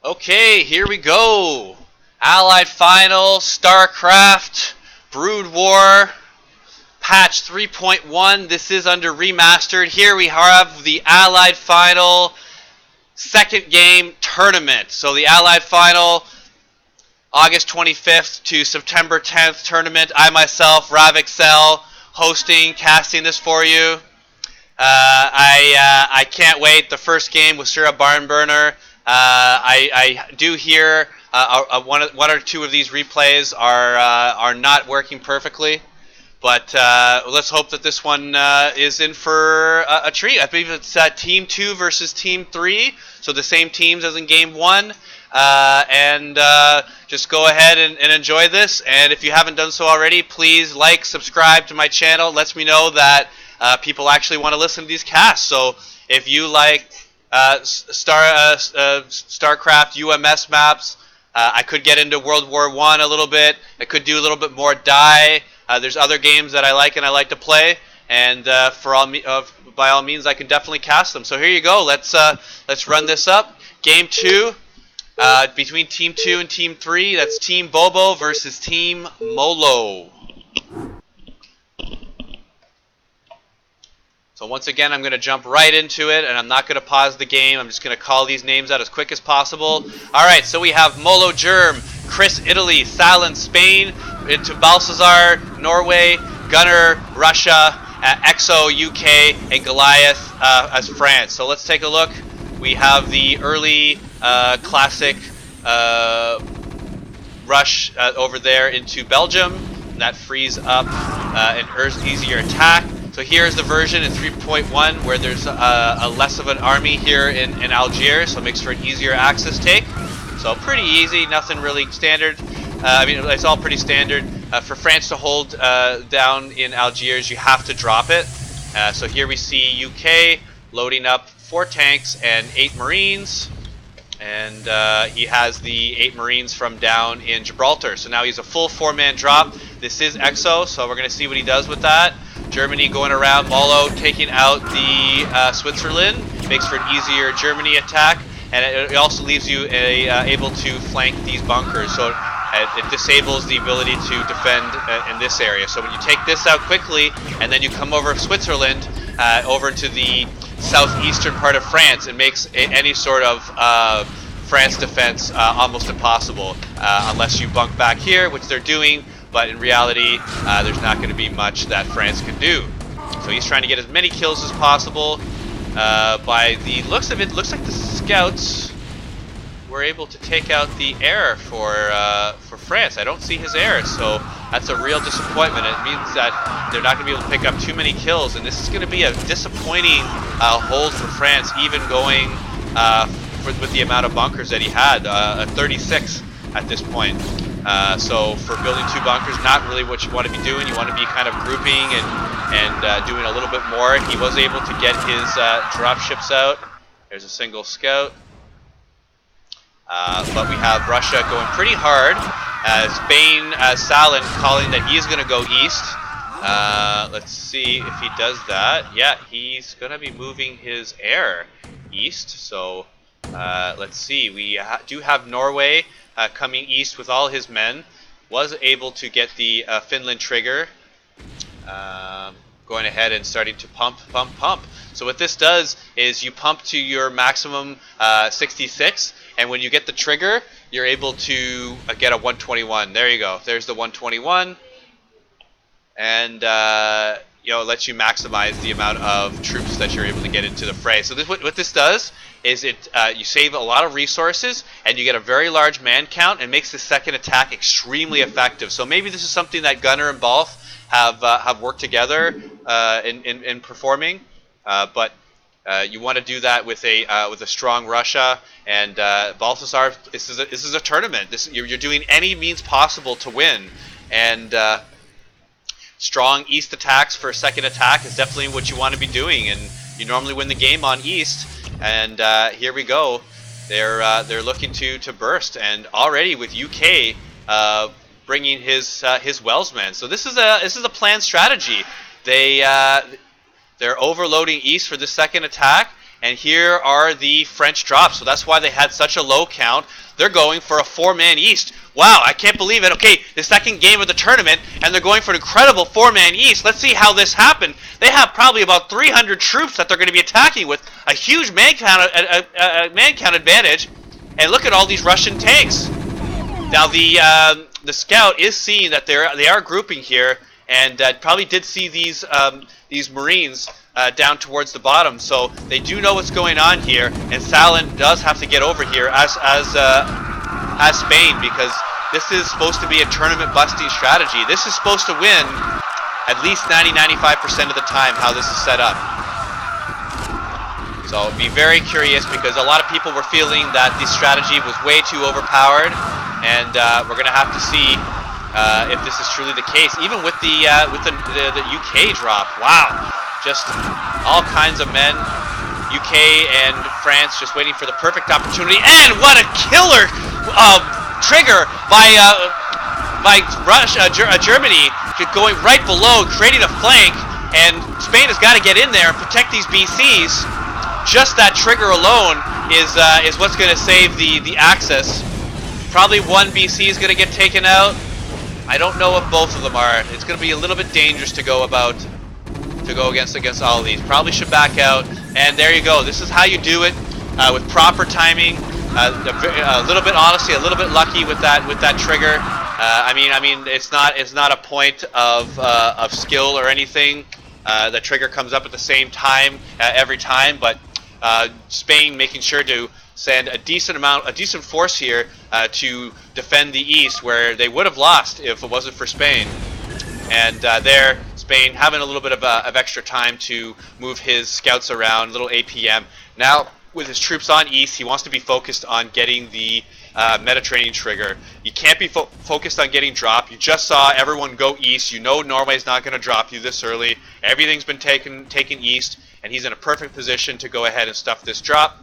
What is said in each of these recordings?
Okay, here we go. Allied Final, StarCraft, Brood War, patch 3.1. This is under remastered. Here we have the Allied Final second game tournament. So the Allied Final, August 25th to September 10th tournament. I myself, RavExel, hosting, casting this for you. I can't wait. The first game was sure a barn burner. I do hear one or two of these replays are not working perfectly, but let's hope that this one is in for a treat. I believe it's Team 2 versus Team 3, so the same teams as in Game 1. Just go ahead and enjoy this. And if you haven't done so already, please like, subscribe to my channel. It lets me know that people actually want to listen to these casts. So if you like StarCraft UMS maps, I could get into World War I a little bit. I could do a little bit more Die. There's other games that I like and I like to play, and by all means, I can definitely cast them. So here you go. Let's run this up. Game 2 between Team 2 and Team 3. That's Team Bobo versus Team Molo. So once again, I'm going to jump right into it, and I'm not going to pause the game. I'm just going to call these names out as quick as possible. All right, so we have Molo, Germ, Chris, Italy, Sallin, Spain, into Balthazar, Norway, Gunner, Russia, Exel, UK, and Goliath as France. So let's take a look. We have the early classic rush over there into Belgium. And that frees up an easier attack. So here's the version in 3.1 where there's a less of an army here in Algiers, so it makes for an easier access take. So pretty easy, nothing really standard. I mean, it's all pretty standard. For France to hold down in Algiers, you have to drop it. So here we see UK loading up 4 tanks and 8 Marines. And he has the 8 Marines from down in Gibraltar. So now he's a full 4-man drop. This is Exo, so we're going to see what he does with that. Germany going around, Molo taking out the Switzerland. Makes for an easier Germany attack. And it also leaves you able to flank these bunkers. So it disables the ability to defend in this area. So when you take this out quickly, and then you come over Switzerland, over to the southeastern part of France, it makes any sort of France defense almost impossible, unless you bunk back here, which they're doing, but in reality there's not going to be much that France can do. So he's trying to get as many kills as possible. By the looks of it, looks like the scouts were able to take out the air for France. I don't see his air, so that's a real disappointment. It means that they're not going to be able to pick up too many kills, and this is going to be a disappointing hold for France, even going with the amount of bunkers that he had, 36 at this point. So for building 2 bunkers, not really what you want to be doing. You want to be kind of grouping and doing a little bit more. He was able to get his drop ships out. There's a single scout. But we have Russia going pretty hard. Spain, Sallin calling that he's going to go east. Let's see if he does that. Yeah, he's going to be moving his air east. So let's see. We do have Norway coming east with all his men. Was able to get the Finland trigger. Going ahead and starting to pump. So what this does is you pump to your maximum 66, and when you get the trigger, you're able to get a 121. There you go. There's the 121, and it lets you maximize the amount of troops that you're able to get into the fray. So what this does is you save a lot of resources, and you get a very large man count, and makes the second attack extremely effective. So maybe this is something that Gunner and Balth have worked together in performing, but you want to do that with a strong Russia and Balthazar. This is a tournament. You're doing any means possible to win, and strong east attacks for a second attack is definitely what you want to be doing. And you normally win the game on east, and here we go. They're looking to burst, and already with UK bringing his Wellsmen. So this is a planned strategy. They're overloading east for the second attack, And here are the French drops. So that's why they had such a low count. They're going for a 4-man East. Wow, I can't believe it. Okay, the second game of the tournament, and they're going for an incredible 4-man East. Let's see how this happened. They have probably about 300 troops that they're going to be attacking with a huge man count advantage. And look at all these Russian tanks. Now the scout is seeing that they are grouping here, and probably did see these Marines down towards the bottom, so they do know what's going on here. And Sallin does have to get over here as Spain, because this is supposed to be a tournament busting strategy. This is supposed to win at least 90-95% of the time how this is set up. So be very curious, because a lot of people were feeling that the strategy was way too overpowered, and we're going to have to see if this is truly the case. Even with the UK drop, wow, just all kinds of men, UK and France just waiting for the perfect opportunity. And what a killer trigger by Germany, going right below, creating a flank, and Spain has got to get in there and protect these BCs. Just that trigger alone is what's going to save the Axis. Probably one BC is going to get taken out. I don't know if both of them are. It's going to be a little bit dangerous to go against all of these. Probably should back out. And there you go. This is how you do it with proper timing. A little bit, honestly, a little bit lucky with that trigger. I mean, it's not a point of skill or anything. The trigger comes up at the same time every time, but Spain making sure to send a decent force here to defend the east, where they would have lost if it wasn't for Spain. And there, Spain having a little bit of extra time to move his scouts around, a little APM. Now, with his troops on east, he wants to be focused on getting the Mediterranean trigger. You can't be focused on getting dropped. You just saw everyone go east. You know Norway's not going to drop you this early. Everything's been taken east, and he's in a perfect position to go ahead and stuff this drop.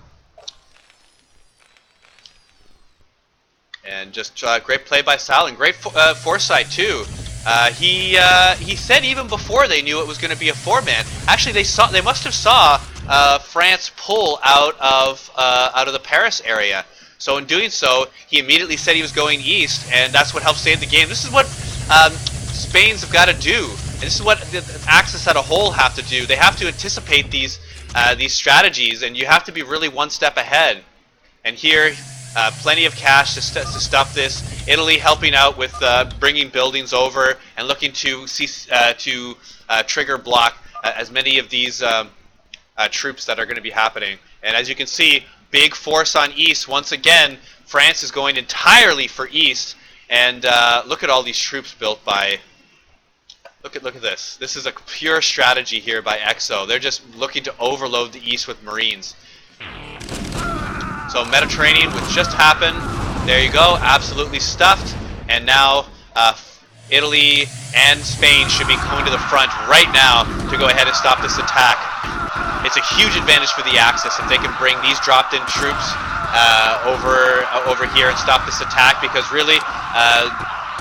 And just great play by Sallin. Great foresight too. He said even before they knew it was going to be a 4-man. Actually, they must have saw France pull out of the Paris area. So in doing so, he immediately said he was going east, and that's what helped save the game. This is what Spain's have got to do, and this is what the Axis as a whole have to do. They have to anticipate these strategies, and you have to be really one step ahead. And here, plenty of cash to stuff this. Italy helping out with bringing buildings over and looking to trigger block as many of these troops that are going to be happening. And as you can see, big force on east. Once again, France is going entirely for east. And look at all these troops built by... Look at this. This is a pure strategy here by Exel. They're just looking to overload the east with Marines. So Mediterranean, which just happened, there you go, absolutely stuffed. And now Italy and Spain should be coming to the front right now to go ahead and stop this attack. It's a huge advantage for the Axis if they can bring these dropped-in troops over here and stop this attack, because really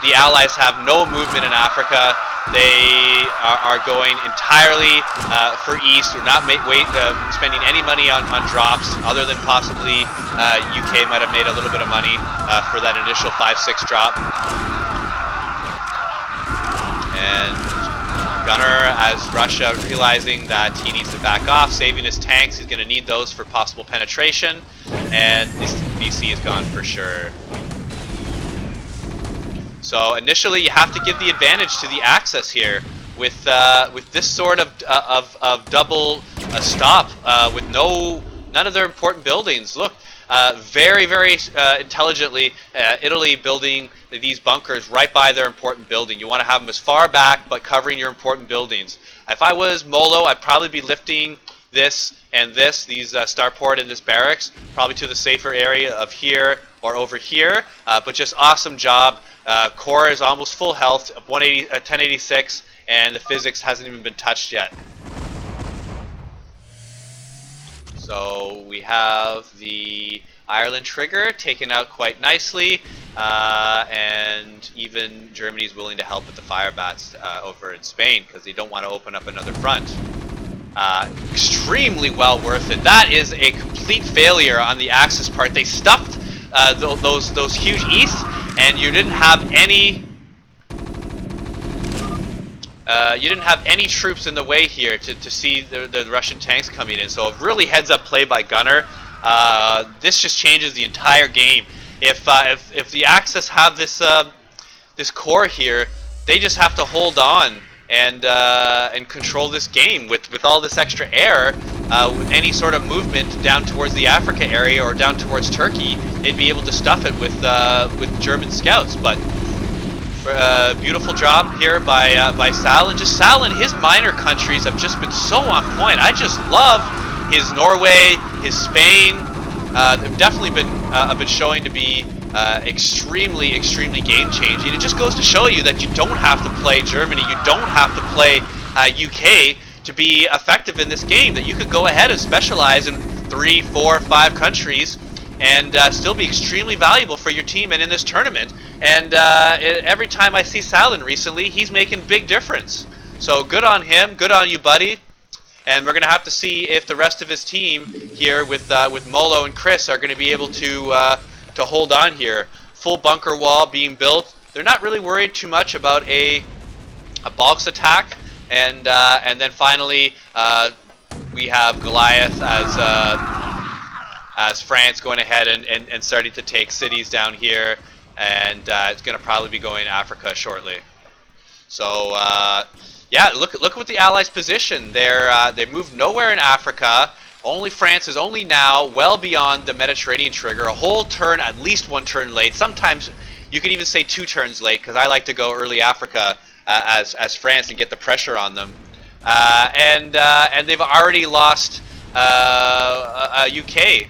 the Allies have no movement in Africa. They are going entirely for east. They're not spending any money on drops, other than possibly UK might have made a little bit of money for that initial 5-6 drop. And Gunner, as Russia realizing that he needs to back off, saving his tanks, he's going to need those for possible penetration. And this BC is gone for sure. So initially, you have to give the advantage to the Axis here with this sort of double stop with none of their important buildings. Look, very intelligently, Italy building these bunkers right by their important building. You want to have them as far back, but covering your important buildings. If I was Molo, I'd probably be lifting this and these starport and this barracks probably to the safer area of here or over here. But just awesome job. Core is almost full health, 1086, and the physics hasn't even been touched yet. So we have the Ireland trigger taken out quite nicely, and even Germany is willing to help with the fire bats over in Spain, because they don't want to open up another front. Extremely well worth it. That is a complete failure on the Axis part. They stuffed those huge East, and you didn't have any. You didn't have any troops in the way here to see the Russian tanks coming in. So a really heads-up play by Gunner. This just changes the entire game. If the Axis have this core here, they just have to hold on and control this game with all this extra air. With any sort of movement down towards the Africa area or down towards Turkey, they'd be able to stuff it with German scouts. But beautiful job here by Sallin. Just Sallin, his minor countries have just been so on point. I just love his Norway, his Spain. They've definitely been showing to be extremely game changing. It just goes to show you that you don't have to play Germany, you don't have to play UK to be effective in this game. That you could go ahead and specialize in 3, 4, 5 countries and still be extremely valuable for your team and in this tournament. And every time I see Sallin recently, he's making big difference. So good on him, good on you, buddy. And we're going to have to see if the rest of his team here with Molo and Chris are going to be able to hold on here. Full bunker wall being built. They're not really worried too much about a Balth attack. And then finally we have Goliath as France going ahead and starting to take cities down here. And it's going to probably be going to Africa shortly. So yeah, look at what the Allies' position. They moved nowhere in Africa. Only France is only now well beyond the Mediterranean trigger. A whole turn, at least one turn late. Sometimes you could even say 2 turns late, because I like to go early Africa as France and get the pressure on them. And they've already lost UK.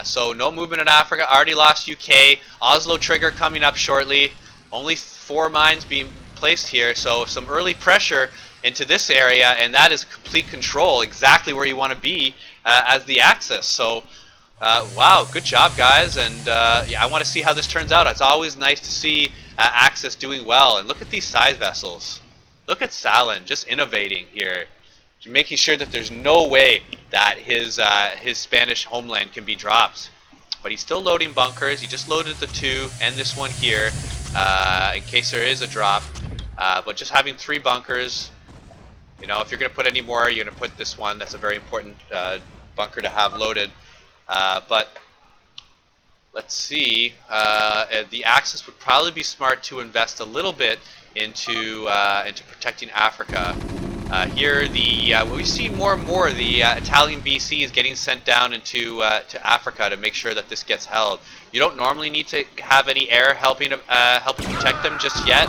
So no movement in Africa, already lost UK. Oslo trigger coming up shortly. Only 4 mines being placed here, so some early pressure into this area, and that is complete control, exactly where you want to be as the Axis. So wow, good job, guys, and yeah, I want to see how this turns out. It's always nice to see Axis doing well, and look at these size vessels. Look at Sallin just innovating here, making sure that there's no way that his Spanish homeland can be dropped. But he's still loading bunkers. He just loaded the 2 and this one here in case there is a drop. But just having 3 bunkers, you know, if you're going to put any more, you're going to put this one. That's a very important bunker to have loaded. But let's see. The Axis would probably be smart to invest a little bit into protecting Africa. Here, we see more and more the Italian BC is getting sent down into to Africa to make sure that this gets held. You don't normally need to have any air helping protect them just yet,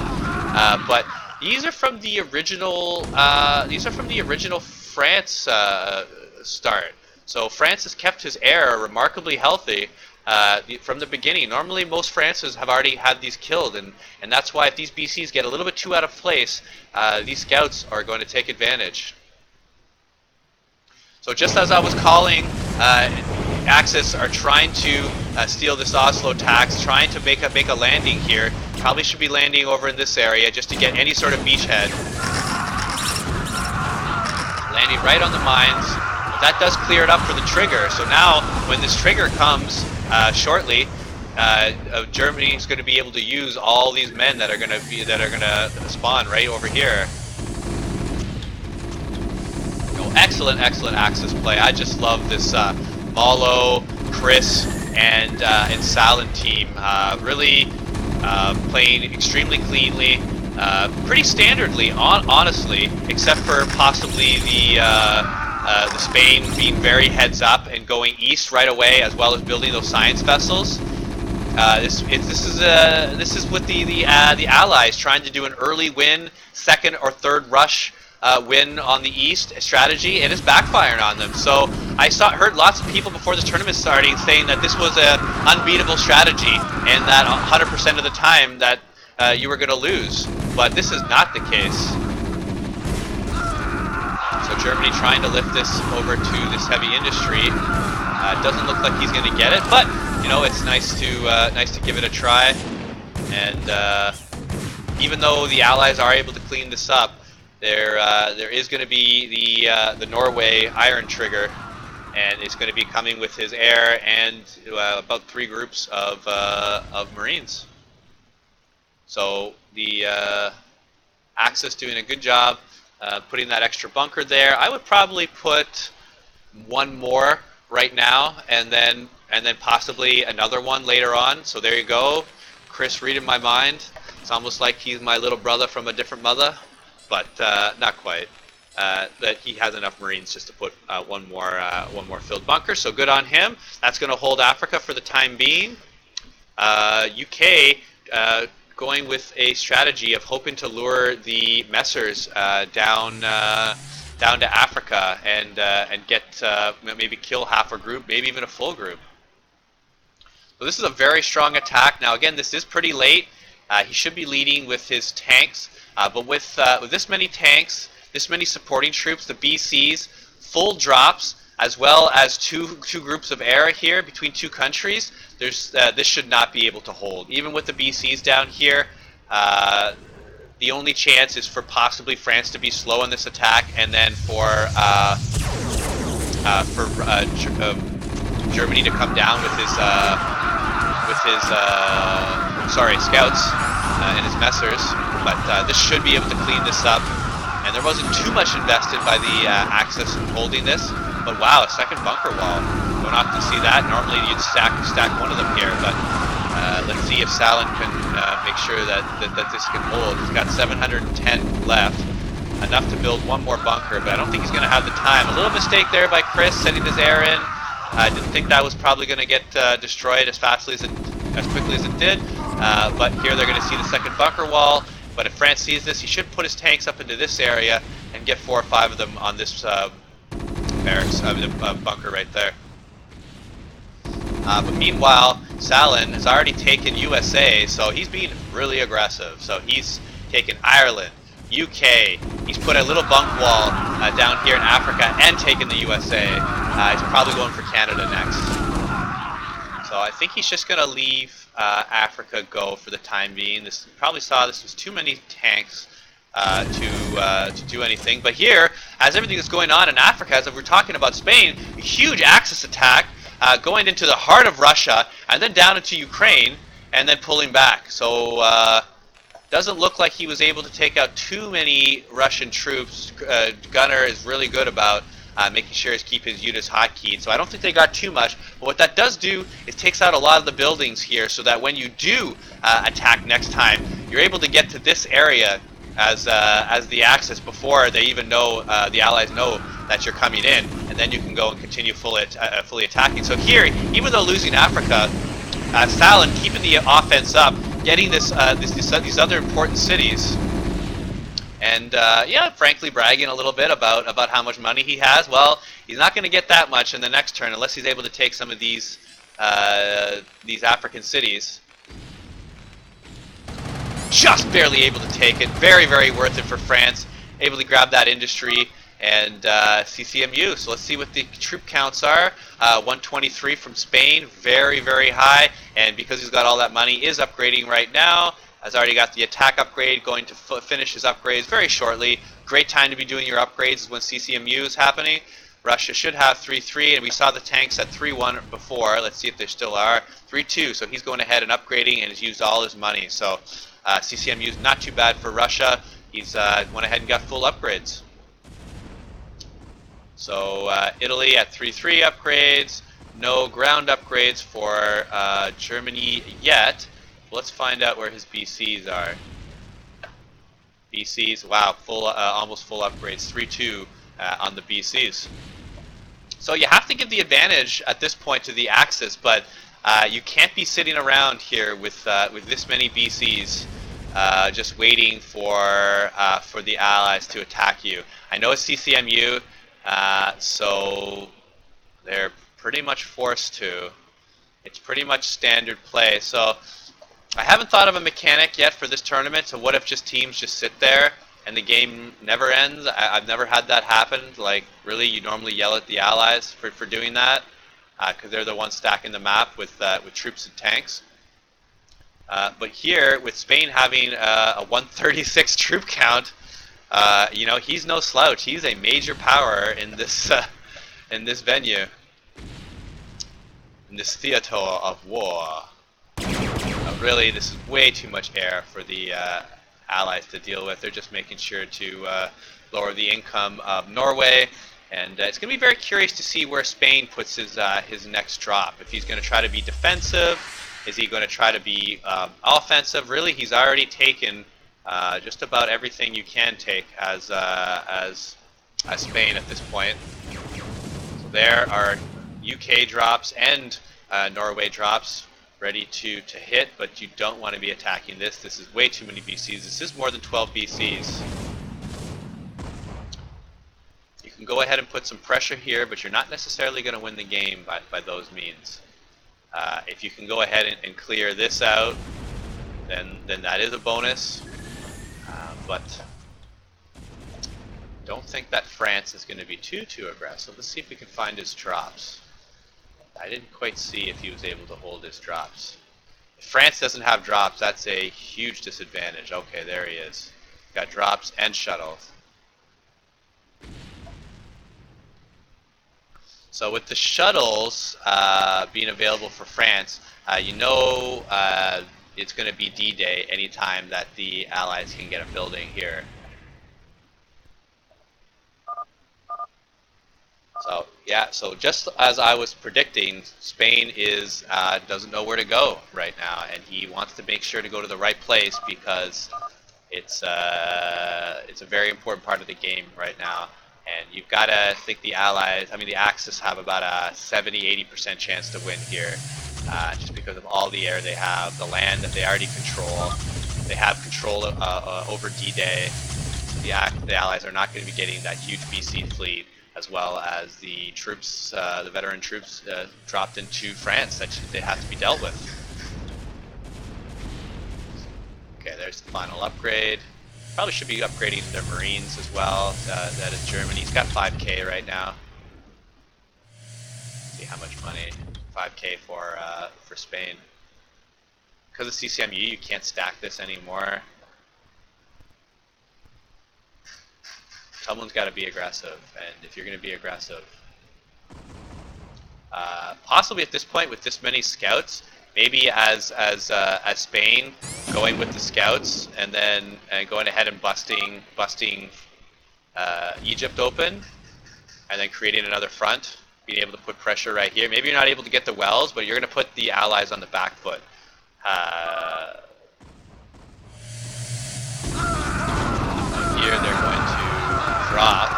but these are from the original. These are from the original France start. So France has kept his air remarkably healthy from the beginning. Normally, most Frances have already had these killed, and that's why if these BCs get a little bit too out of place, these scouts are going to take advantage. So just as I was calling, Axis are trying to steal this Oslo tax, trying to make a landing here. Probably should be landing over in this area just to get any sort of beachhead. Landing right on the mines. That does clear it up for the trigger. So now, when this trigger comes shortly, Germany is going to be able to use all these men that are going to spawn right over here. Oh, excellent Axis play. I just love this Molo, Chris, and Sallin team. Really playing extremely cleanly, pretty standardly, honestly, except for possibly the Spain being very heads up and going east right away, as well as building those science vessels. This is with the Allies trying to do an early win, second or third rush win on the east strategy, and it's backfiring on them. So I heard lots of people before the tournament starting saying that this was an unbeatable strategy, and that 100% of the time that you were going to lose. But this is not the case. So Germany trying to lift this over to this heavy industry. Doesn't look like he's going to get it, but you know, it's nice to give it a try. And even though the Allies are able to clean this up, there is going to be the Norway Iron Trigger, and it's going to be coming with his air and about 3 groups of Marines. So the Axis doing a good job putting that extra bunker there. I would probably put 1 more right now, and then possibly another one later on. So there you go, Chris reading my mind. It's almost like he's my little brother from a different mother, but not quite. That he has enough Marines just to put one more filled bunker. So good on him. That's going to hold Africa for the time being. UK going with a strategy of hoping to lure the Messers down to Africa and get maybe kill half a group, maybe even a full group. So this is a very strong attack. Now again, this is pretty late. He should be leading with his tanks, but with this many tanks, this many supporting troops, the BCs, full drops, as well as two groups of air here between 2 countries, there's this should not be able to hold. Even with the BCs down here, the only chance is for possibly France to be slow in this attack, and then for Germany to come down with his scouts and his Messers. But this should be able to clean this up. And there wasn't too much invested by the Axis in holding this. But wow, a second bunker wall. Don't often see that. Normally you'd stack one of them here, but let's see if Sallin can make sure that this can hold. He's got 710 left, enough to build 1 more bunker, but I don't think he's going to have the time. A little mistake there by Chris, sending his air in. I didn't think that was probably going to get destroyed as quickly as it did. But here they're going to see the second bunker wall. But if France sees this, he should put his tanks up into this area and get 4 or 5 of them on this barracks, bunker right there. But meanwhile, Sallin has already taken USA, so he's being really aggressive. So he's taken Ireland, UK. He's put a little bunk wall down here in Africa and taken the USA. He's probably going for Canada next. So I think he's just going to leave Africa go for the time being. You probably saw this was too many tanks to do anything. But here, as everything is going on in Africa, as we're talking about Spain, a huge Axis attack going into the heart of Russia and then down into Ukraine and then pulling back. So doesn't look like he was able to take out too many Russian troops. Gunner is really good about making sure he's keep his units hotkeyed. So I don't think they got too much. But what that does do is takes out a lot of the buildings here, so that when you do attack next time, you're able to get to this area as the Axis before they even know the Allies know that you're coming in, and then you can go and continue fully attacking. So here, even though losing Africa, Sallin keeping the offense up, getting these other important cities. And yeah, frankly, bragging a little bit about how much money he has. Well, he's not going to get that much in the next turn unless he's able to take some of these African cities. Just barely able to take it. Very, very worth it for France. Able to grab that industry and CCMU. So let's see what the troop counts are. 123 from Spain. Very, very high. And because he's got all that money, is upgrading right now. Has already got the attack upgrade, going to finish his upgrades very shortly. Great time to be doing your upgrades is when CCMU is happening. Russia should have 3-3, and we saw the tanks at 3-1 before. Let's see if there still are. 3-2, so he's going ahead and upgrading and has used all his money. So CCMU is not too bad for Russia. He's went ahead and got full upgrades. So Italy at 3-3 upgrades. No ground upgrades for Germany yet. Let's find out where his BCs are. BCs, wow, almost full upgrades, 3-2 on the BCs. So you have to give the advantage at this point to the Axis, but you can't be sitting around here with this many BCs just waiting for the Allies to attack you. I know it's CCMU, so they're pretty much forced to. It's pretty much standard play. So I haven't thought of a mechanic yet for this tournament, so what if just teams just sit there and the game never ends? I've never had that happen. Like, really, you normally yell at the Allies for doing that, because they're the ones stacking the map with troops and tanks. But here, with Spain having a 136 troop count, You know, he's no slouch. He's a major power in this venue, in this theater of war. Really, this is way too much air for the Allies to deal with. They're just making sure to lower the income of Norway, and it's going to be very curious to see where Spain puts his next drop. If he's going to try to be defensive, is he going to try to be offensive? Really, he's already taken just about everything you can take as Spain at this point. So there are UK drops and Norway drops ready to hit, but you don't want to be attacking this. This is way too many BCs. This is more than 12 BCs. You can go ahead and put some pressure here, but you're not necessarily going to win the game by those means. If you can go ahead and clear this out, then that is a bonus. But don't think that France is going to be too aggressive. Let's see if we can find his drops. I didn't quite see if he was able to hold his drops. If France doesn't have drops, that's a huge disadvantage. Okay, there he is. Got drops and shuttles. So with the shuttles being available for France, you know it's going to be D-Day anytime that the Allies can get a building here. So yeah, so just as I was predicting, Spain doesn't know where to go right now, and he wants to make sure to go to the right place because it's a very important part of the game right now. And you've got to think the Allies, I mean the Axis, have about a 70–80% chance to win here, just because of all the air they have, the land that they already control. They have control over D-Day. The Allies are not going to be getting that huge BC fleet, as well as the troops, the veteran troops dropped into France that they have to be dealt with. Okay, there's the final upgrade. Probably should be upgrading their Marines as well. That is Germany. He's got 5K right now. Let's see how much money. 5K for Spain. Because of CCMU, you can't stack this anymore. Someone's got to be aggressive, and if you're going to be aggressive, possibly at this point with this many scouts, maybe as Spain going with the scouts and then going ahead and busting Egypt open, and then creating another front, being able to put pressure right here. Maybe you're not able to get the wells, but you're going to put the Allies on the back foot. Here they're going to drop.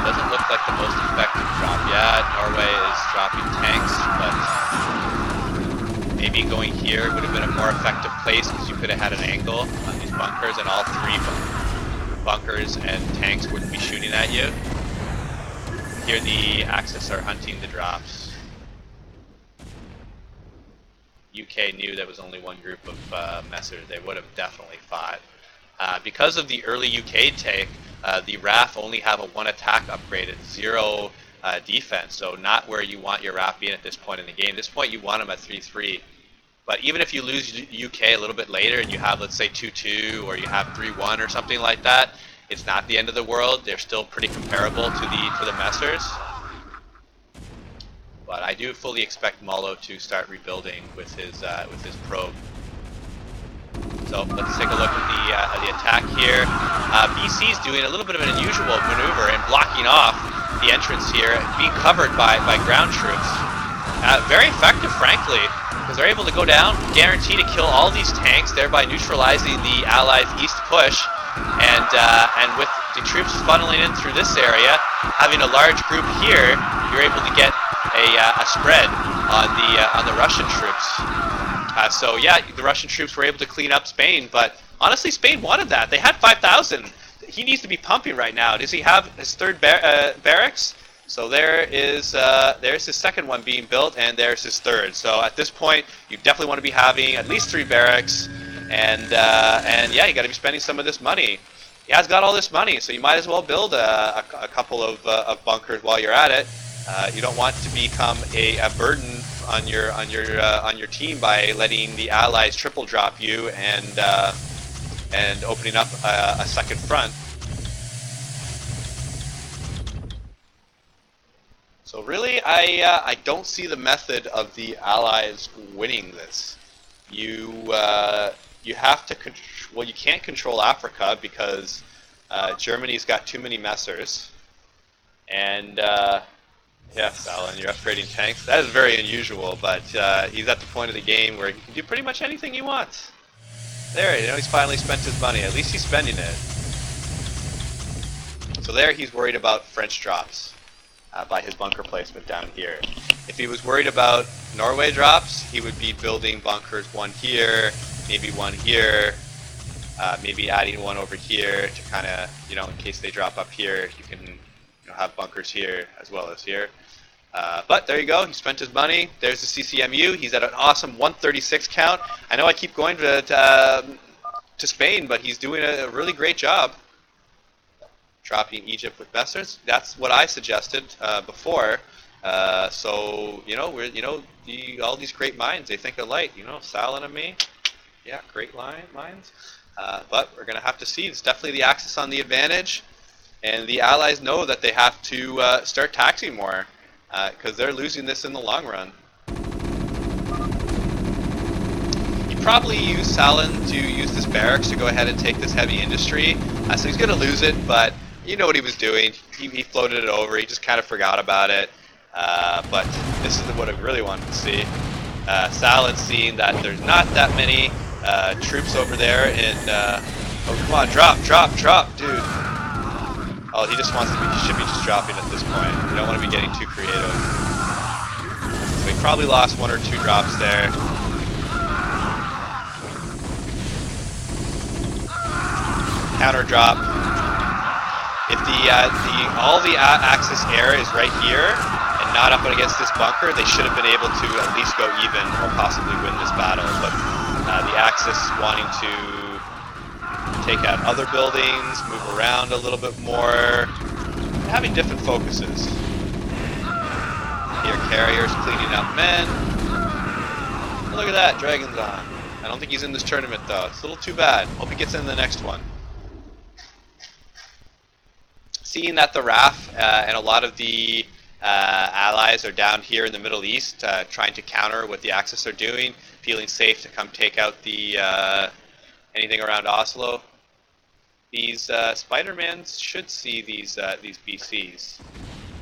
Doesn't look like the most effective drop yet. Norway is dropping tanks, but maybe going here would have been a more effective place because you could have had an angle on these bunkers, and all three bunkers and tanks wouldn't be shooting at you. Here the Axis are hunting the drops. UK knew there was only one group of messers. They would have definitely fought. Because of the early UK take, the RAF only have a 1 attack upgrade and 0 defense, so not where you want your RAF being at this point in the game. At this point you want them at 3-3. But even if you lose UK a little bit later and you have, let's say, 2-2 or you have 3-1 or something like that, it's not the end of the world. They're still pretty comparable to the messers. But I do fully expect Molo to start rebuilding with his probe. So let's take a look at the attack here. BC's doing a little bit of an unusual maneuver and blocking off the entrance here, being covered by ground troops. Very effective, frankly, because they're able to go down, guarantee to kill all these tanks, thereby neutralizing the Allies' east push. And with the troops funneling in through this area, having a large group here, you're able to get a spread on the Russian troops. So yeah, the Russian troops were able to clean up Spain, but honestly, Spain wanted that. They had 5,000. He needs to be pumping right now. Does he have his third barracks? So there's his second one being built, and there's his third. So at this point, you definitely want to be having at least 3 barracks, and yeah, you got to be spending some of this money. He has got all this money, so you might as well build a couple of bunkers while you're at it. You don't want to become a burden on your team by letting the Allies triple drop you and and opening up a second front. So really, I don't see the method of the Allies winning this. You have to well, you can't control Africa because Germany's got too many messers, and yeah, Sallin, you're upgrading tanks. That is very unusual, but he's at the point of the game where he can do pretty much anything he wants. There, you know, he's finally spent his money. At least he's spending it. So there, he's worried about French drops. By his bunker placement down here. If he was worried about Norway drops, he would be building bunkers, one here, maybe one here, maybe adding one over here to kind of, you know, in case they drop up here, you can, you know, have bunkers here as well as here. But there you go, he spent his money. There's the CCMU. He's at an awesome 136 count. I know I keep going to Spain, but he's doing a really great job. Dropping Egypt with messers. That's what I suggested before. So you know, all these great minds, they think alike. You know, Sallin and me, yeah, great minds. But we're gonna have to see. It's definitely the Axis on the advantage, and the Allies know that they have to start taxing more because they're losing this in the long run. He probably used Sallin to use this barracks to go ahead and take this heavy industry. So he's gonna lose it, but you know what he was doing. He floated it over. He just kind of forgot about it. But this is what I really wanted to see. Sallin seeing that there's not that many troops over there, and oh, come on, drop, dude. Oh, he just wants to be. He should be just dropping at this point. You don't want to be getting too creative. So he probably lost one or two drops there. Counter drop. If all the Axis air is right here and not up against this bunker, they should have been able to at least go even or possibly win this battle. But the Axis wanting to take out other buildings, move around a little bit more, having different focuses. Here, carriers cleaning up men. Look at that, Dragon's on. I don't think he's in this tournament though. It's a little too bad. Hope he gets in the next one. Seeing that the RAF and a lot of the allies are down here in the Middle East trying to counter what the Axis are doing, feeling safe to come take out the anything around Oslo. These Spider-Mans should see these BCs,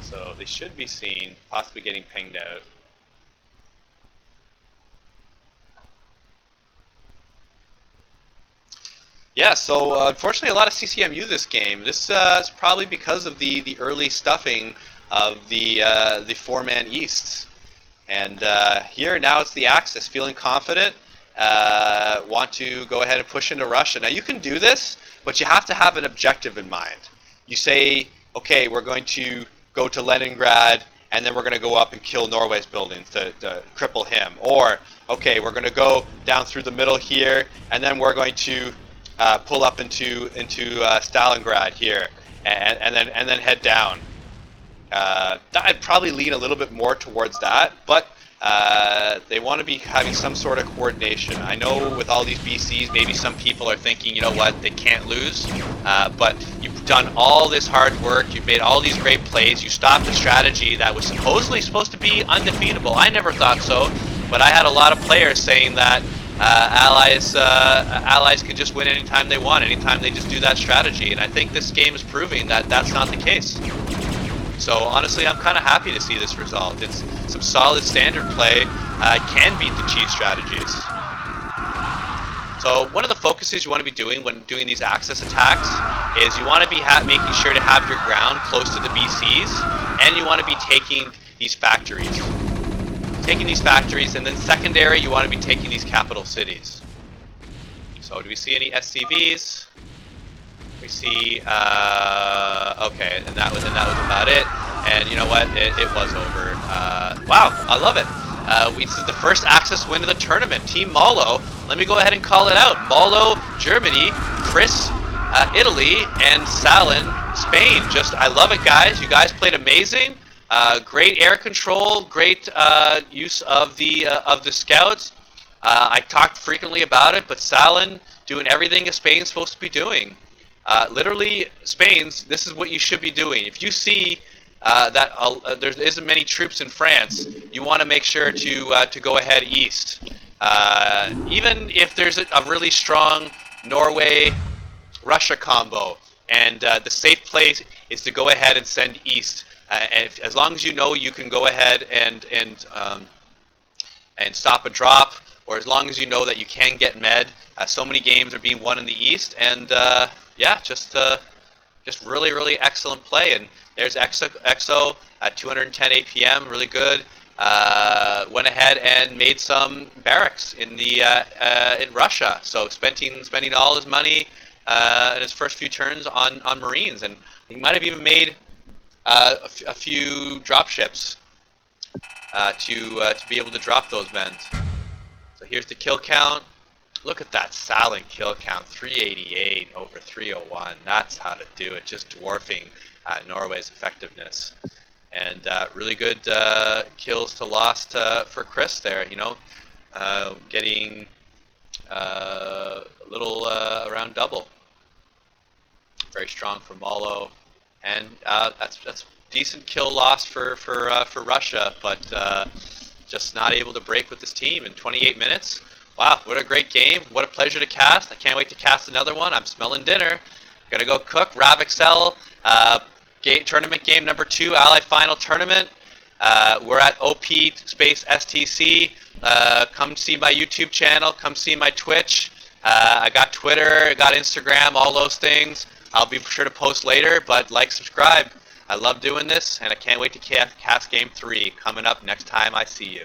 so they should be seen, possibly getting pinged out. Yeah, so unfortunately a lot of CCMU this game. This is probably because of the early stuffing of the four-man Easts. And here now it's the Axis feeling confident, want to go ahead and push into Russia. Now you can do this, but you have to have an objective in mind. You say, okay, we're going to go to Leningrad, and then we're going to go up and kill Norway's buildings to cripple him. Or, okay, we're going to go down through the middle here, and then we're going to pull up into Stalingrad here, and then head down. I'd probably lean a little bit more towards that, but they want to be having some sort of coordination. I know with all these BCs, maybe some people are thinking, you know what, they can't lose, but you've done all this hard work, you've made all these great plays, you stopped a strategy that was supposedly supposed to be undefeatable. I never thought so, but I had a lot of players saying that allies can just win anytime they want, anytime they just do that strategy, and I think this game is proving that that's not the case. So honestly, I'm kind of happy to see this result. It's some solid standard play, can beat the cheese strategies. So one of the focuses you want to be doing when doing these Axis attacks is you want to be making sure to have your ground close to the BCs, and you want to be taking these factories. And then secondary, you want to be taking these capital cities. So do we see any SCVs? We see, okay, and that was about it. And you know what? It was over. Wow, I love it. This is the first Axis win of the tournament. Team Molo. Let me go ahead and call it out. Molo, Germany, Chris, Italy, and Sallin, Spain. I love it, guys. You guys played amazing. Great air control, great use of the scouts. I talked frequently about it, but Sallin doing everything a Spain's supposed to be doing. Literally, Spain's, this is what you should be doing. If you see that there isn't many troops in France, you want to make sure to go ahead east. Even if there's a really strong Norway-Russia combo, and the safe place is to go ahead and send east. As long as you know you can go ahead and stop a drop, or as long as you know that you can get med. So many games are being won in the east, and yeah, just really excellent play. And there's Exo at 210 APM, really good. Went ahead and made some barracks in in Russia. So spending all his money in his first few turns on Marines, and he might have even made a few drop ships to be able to drop those men. So here's the kill count. Look at that Sallin kill count, 388 over 301. That's how to do it, just dwarfing Norway's effectiveness. And really good kills to lost for Chris there, you know, getting a little around double. Very strong for Molo, and that's decent kill loss for Russia, but just not able to break with this team in 28 minutes. Wow, what a great game. What a pleasure to cast. I can't wait to cast another one. I'm smelling dinner. Gonna go cook. RavExel, tournament game number 2, Ally Final Tournament. We're at OP space STC. Come see my YouTube channel. Come see my Twitch. I got Twitter, I got Instagram, all those things. I'll be sure to post later, but like, subscribe. I love doing this, and I can't wait to cast Game 3 coming up next time I see you.